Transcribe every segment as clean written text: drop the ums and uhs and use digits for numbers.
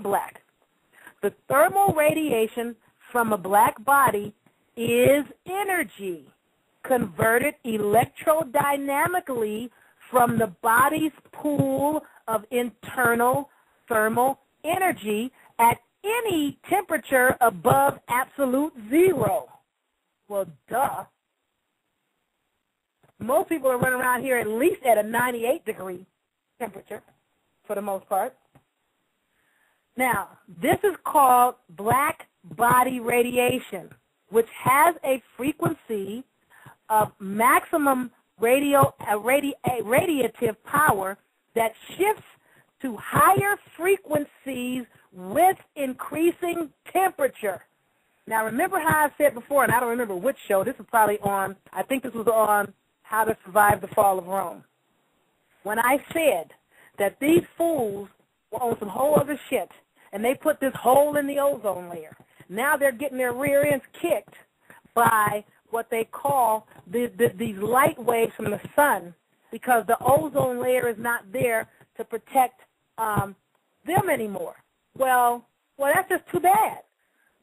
black. The thermal radiation from a black body is energy converted electrodynamically from the body's pool of internal thermal energy at any temperature above absolute zero. Well, duh. Most people are running around here at least at a 98-degree temperature for the most part. Now, this is called black body radiation, which has a frequency of maximum radiative power that shifts to higher frequencies with increasing temperature. Now, remember how I said before, and I don't remember which show, this was probably on, I think this was on How to Survive the Fall of Rome, when I said that these fools were on some whole other shit, and they put this hole in the ozone layer. Now they're getting their rear ends kicked by what they call these light waves from the sun, because the ozone layer is not there to protect them anymore. Well, that's just too bad.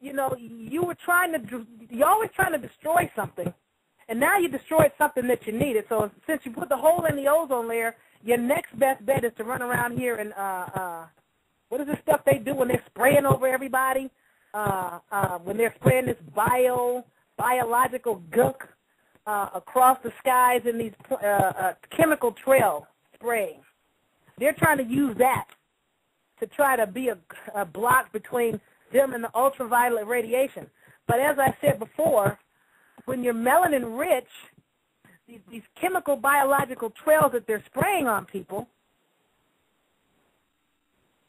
You know, you're always trying to destroy something, and now you destroyed something that you needed. So since you put the hole in the ozone layer, your next best bet is to run around here and what is this stuff they do when they're spraying over everybody? When they're spraying this biological gunk across the skies in these chemical trail spraying. They're trying to use that to try to be a block between them and the ultraviolet radiation. But as I said before, when you're melanin rich, these chemical biological trails that they're spraying on people,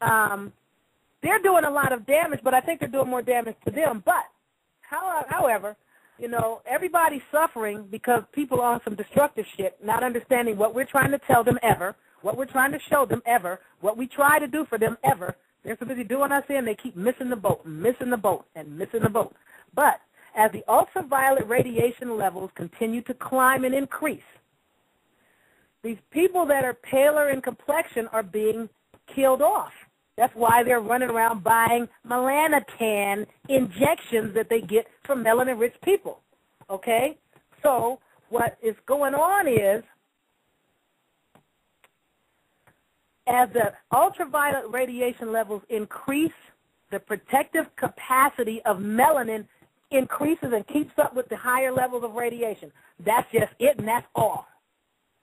they're doing a lot of damage, but I think they're doing more damage to them. But, however, you know, everybody's suffering because people are on some destructive shit, not understanding what we're trying to tell them ever, what we're trying to show them ever, what we try to do for them ever. They're so busy doing us in, they keep missing the boat, and missing the boat, and missing the boat. But as the ultraviolet radiation levels continue to climb and increase, these people that are paler in complexion are being killed off. That's why they're running around buying melanotan injections that they get from melanin-rich people, okay? So what is going on is, as the ultraviolet radiation levels increase, the protective capacity of melanin increases and keeps up with the higher levels of radiation. That's just it, and that's all.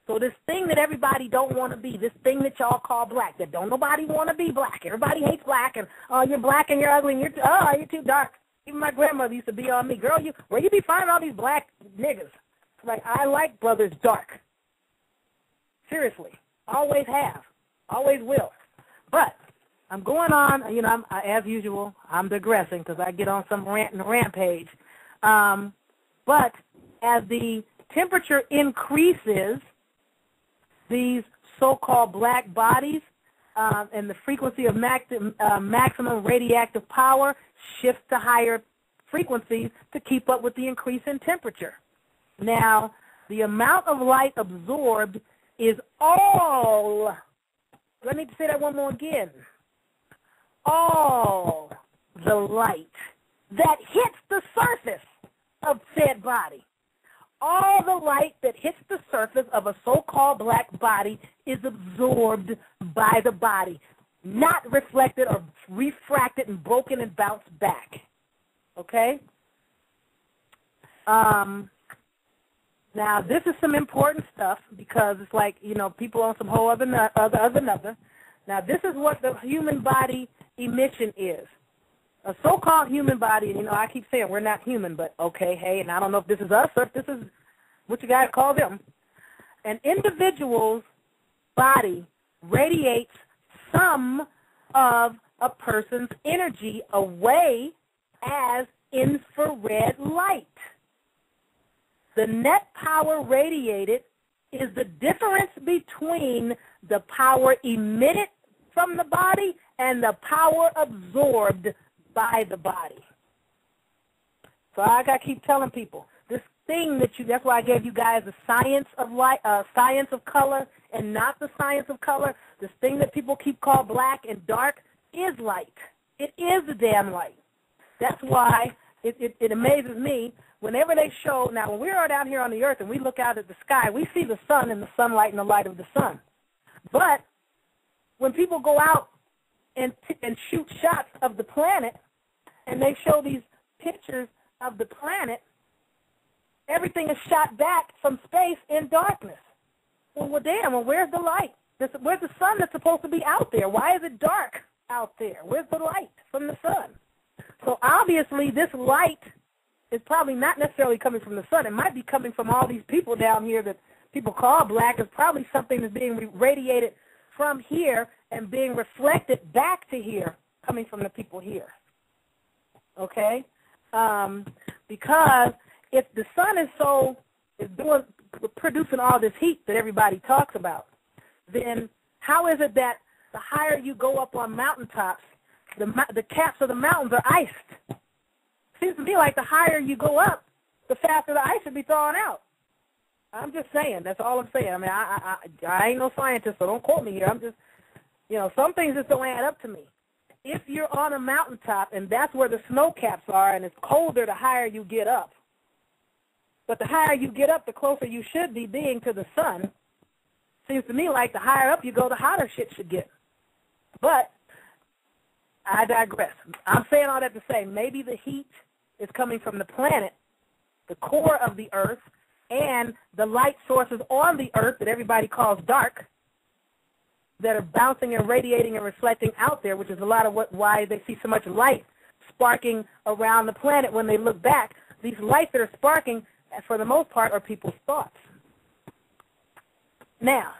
So this thing that everybody don't want to be, this thing that y'all call black, that don't nobody want to be black. Everybody hates black, and oh, you're black and you're ugly, and you're too dark. Even my grandmother used to be on me, girl, where you be finding all these black niggas? Like, I like brothers dark. Seriously, always have, always will. But I'm going on, you know, as usual, I'm digressing because I get on some rant and rampage. But as the temperature increases, these so-called black bodies and the frequency of maximum radioactive power shifts to higher frequencies to keep up with the increase in temperature. Now, the amount of light absorbed is all, let me say that one more again, all the light that hits the surface of said body. All the light that hits the surface of a so-called black body is absorbed by the body, not reflected or refracted and broken and bounced back. Okay? Now, this is some important stuff because it's like, you know, people on some whole other. Now, this is what the human body emission is. A so-called human body, and, you know, I keep saying we're not human, but okay, hey, and I don't know if this is us or if this is what you guys call them. An individual's body radiates some of a person's energy away as infrared light. The net power radiated is the difference between the power emitted from the body and the power absorbed by the body. So I gotta keep telling people this thing that's why I gave you guys the science of light, science of color, and not the science of color. This thing that people keep called black and dark, is light. It is the damn light. That's why it amazes me whenever they show, now when we're down here on the earth and we look out at the sky, we see the sun and the sunlight and the light of the sun. But when people go out and shoot shots of the planet and they show these pictures of the planet, everything is shot back from space in darkness. Well, damn, well, where's the light? Where's the sun that's supposed to be out there? Why is it dark out there? Where's the light from the sun? So obviously this light is probably not necessarily coming from the sun. It might be coming from all these people down here that people call black. It's probably something that's being radiated from here and being reflected back to here, coming from the people here. Okay? Because if the sun is producing all this heat that everybody talks about, then how is it that the higher you go up on mountaintops, the caps of the mountains are iced? Seems to me like the higher you go up, the faster the ice should be thawing out. I'm just saying. That's all I'm saying. I mean, I ain't no scientist, so don't quote me here. I'm just, some things just don't add up to me. If you're on a mountaintop and that's where the snow caps are and it's colder the higher you get up, but the higher you get up, the closer you should be being to the sun. Seems to me like the higher up you go, the hotter shit should get. But I digress. I'm saying all that to say maybe the heat is coming from the planet, the core of the earth, and the light sources on the earth that everybody calls dark that are bouncing and radiating and reflecting out there, which is a lot of why they see so much light sparking around the planet when they look back. These lights that are sparking, for the most part, are people's thoughts. Now,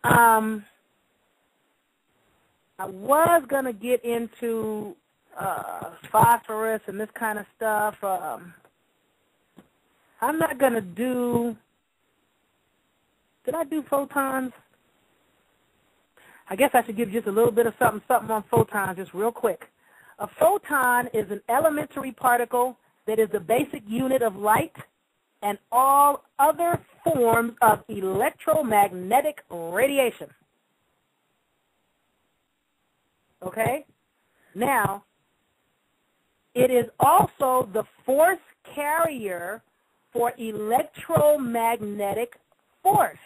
I was going to get into phosphorus and this kind of stuff. I'm not going to do, did I do photons? I guess I should give just a little bit of something on photons just real quick. A photon is an elementary particle that is the basic unit of light and all other forms of electromagnetic radiation. Okay? Now, it is also the force carrier for electromagnetic force.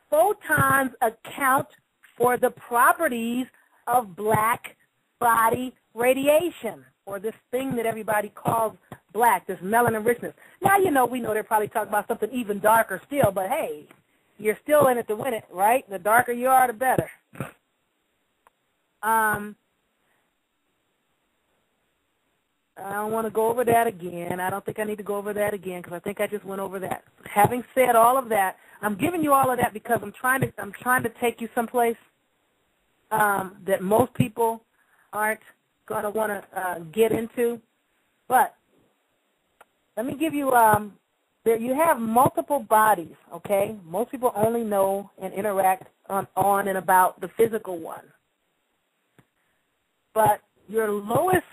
Photons account for the properties of black body radiation, or this thing that everybody calls black, this melanin richness. Now, we know they're probably talking about something even darker still, but hey, you're still in it to win it, right? The darker you are, the better. I don't want to go over that again. I don't think I need to go over that again because I think I just went over that. Having said all of that, I'm giving you all of that because I'm trying to take you someplace that most people aren't going to want to get into. But let me give you you have multiple bodies, okay? Most people only know and interact on and about the physical one. But your lowest,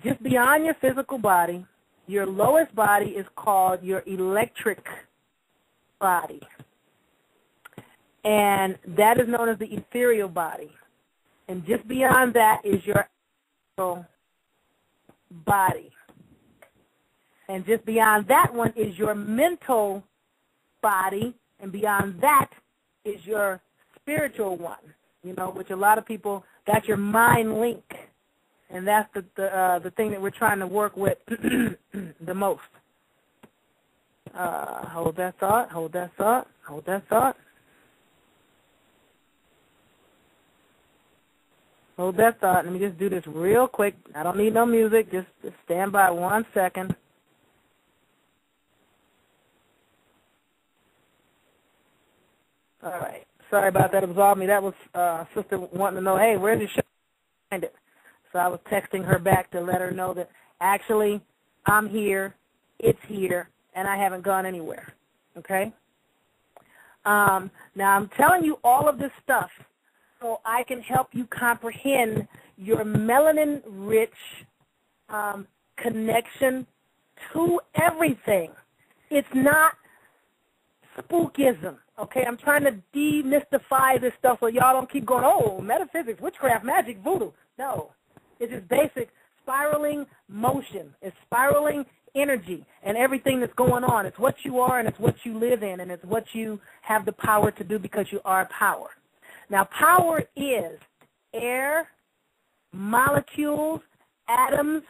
just beyond your physical body, your lowest body is called your electric body. And that is known as the ethereal body. And just beyond that is your astral body. And just beyond that one is your mental body. And beyond that is your spiritual one, which a lot of people, that's your mind link. And that's the thing that we're trying to work with the most. Hold that thought, hold that thought, hold that thought. Hold that thought. Let me just do this real quick. I don't need no music. Just stand by 1 second. All right. Sorry about that. Absolve me. That was sister wanting to know, hey, where's your show? Find it. So I was texting her back to let her know that actually I'm here, it's here, and I haven't gone anywhere. Okay? Now I'm telling you all of this stuff so I can help you comprehend your melanin-rich connection to everything. It's not spookism, okay? I'm trying to demystify this stuff so y'all don't keep going, oh, metaphysics, witchcraft, magic, voodoo. No, it's just basic spiraling motion. It's spiraling energy and everything that's going on. It's what you are and it's what you live in and it's what you have the power to do because you are power. Now, power is air, molecules, atoms,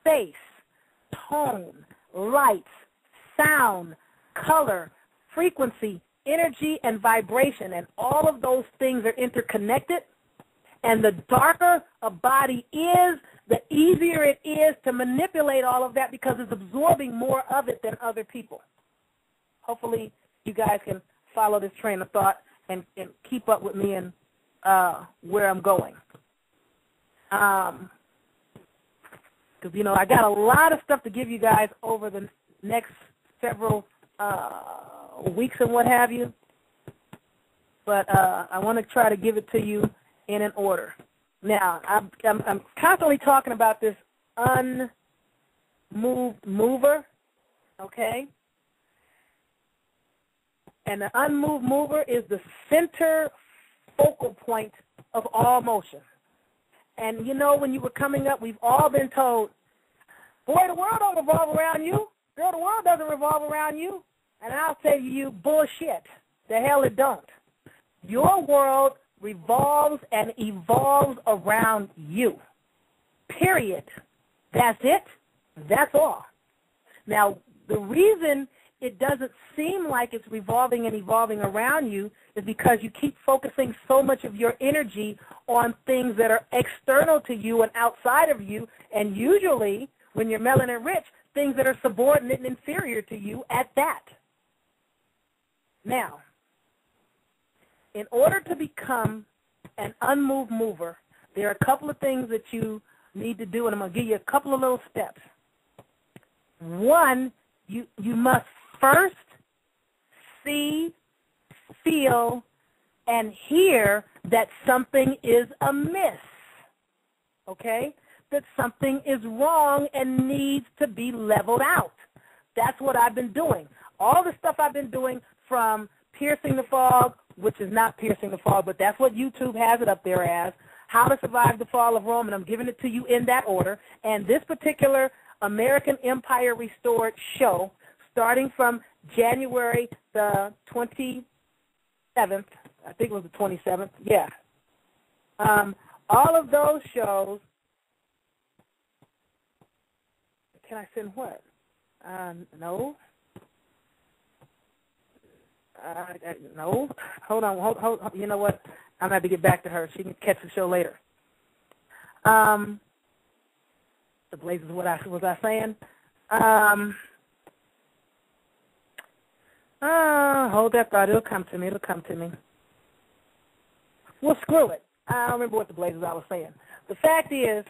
space, tone, lights, sound, color, frequency, energy, and vibration. And all of those things are interconnected. And the darker a body is, the easier it is to manipulate all of that because it's absorbing more of it than other people. Hopefully you guys can follow this train of thought and keep up with me and where I'm going. Because, you know, I got a lot of stuff to give you guys over the next several weeks and what have you. But I want to try to give it to you in an order. Now, I'm constantly talking about this unmoved mover, okay? And the unmoved mover is the center focal point of all motion. And, you know, when you were coming up, we've all been told, boy, the world don't revolve around you. Girl, the world doesn't revolve around you. And I'll say to you, bullshit. The hell it don't. Your world revolves and evolves around you. Period. That's it. That's all. Now, the reason it doesn't seem like it's revolving and evolving around you is because you keep focusing so much of your energy on things that are external to you and outside of you, and usually, when you're melanin rich, things that are subordinate and inferior to you at that. Now, in order to become an unmoved mover, there are a couple of things that you need to do, and I'm going to give you a couple of little steps. One, you must first see, feel, and hear that something is amiss, okay? That something is wrong and needs to be leveled out. That's what I've been doing. All the stuff I've been doing from piercing the fog, which is not piercing the fog, but that's what YouTube has it up there as, How to Survive the Fall of Rome, and I'm giving it to you in that order. And this particular American Empire Restored show, starting from January the 27th, I think it was the 27th, yeah. All of those shows, can I send what? No. No. Hold on. You know what? I'm going to have to get back to her. She can catch the show later. The blazes, what was I saying? Hold that thought. It'll come to me. Well, screw it. I don't remember what the blazes I was saying. The fact is,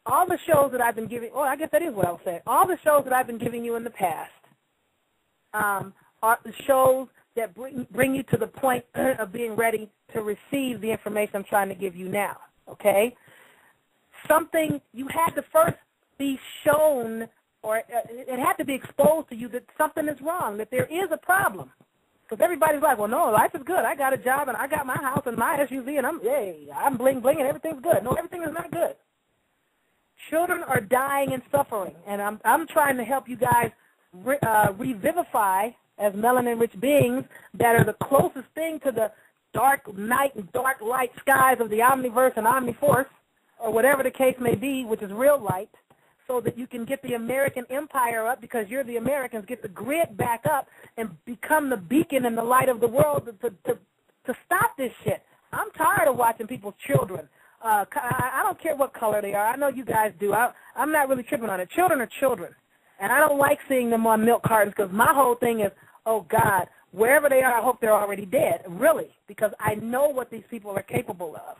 all the shows that I've been giving, I guess that is what I was saying. All the shows that I've been giving you in the past are the shows that bring you to the point of being ready to receive the information I'm trying to give you now, okay? Something you had to first be shown, or it had to be exposed to you that something is wrong, that there is a problem. Because everybody's like, well, no, life is good. I got a job, and I got my house and my SUV, and I'm bling-bling, and everything's good. No, everything is not good. Children are dying and suffering, and I'm trying to help you guys revivify as melanin-rich beings that are the closest thing to the dark night and dark light skies of the omniverse and omniforce, or whatever the case may be, which is real light, so that you can get the American empire up, because you're the Americans, get the grid back up and become the beacon and the light of the world to stop this shit. I'm tired of watching people's children. I don't care what color they are. I know you guys do. I'm not really tripping on it. Children are children. And I don't like seeing them on milk cartons, because my whole thing is, oh, God, wherever they are, I hope they're already dead, really, because I know what these people are capable of.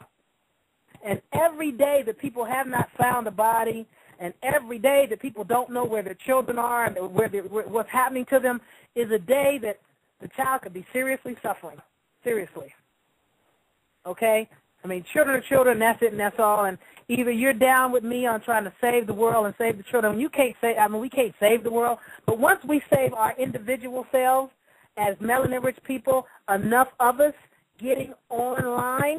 And every day that people have not found a body, and every day that people don't know where their children are and what's happening to them, is a day that the child could be seriously suffering, seriously. Okay? I mean, children are children, that's it and that's all. And either you're down with me on trying to save the world and save the children. We can't save the world. But once we save our individual selves as melanin-rich people, enough of us getting online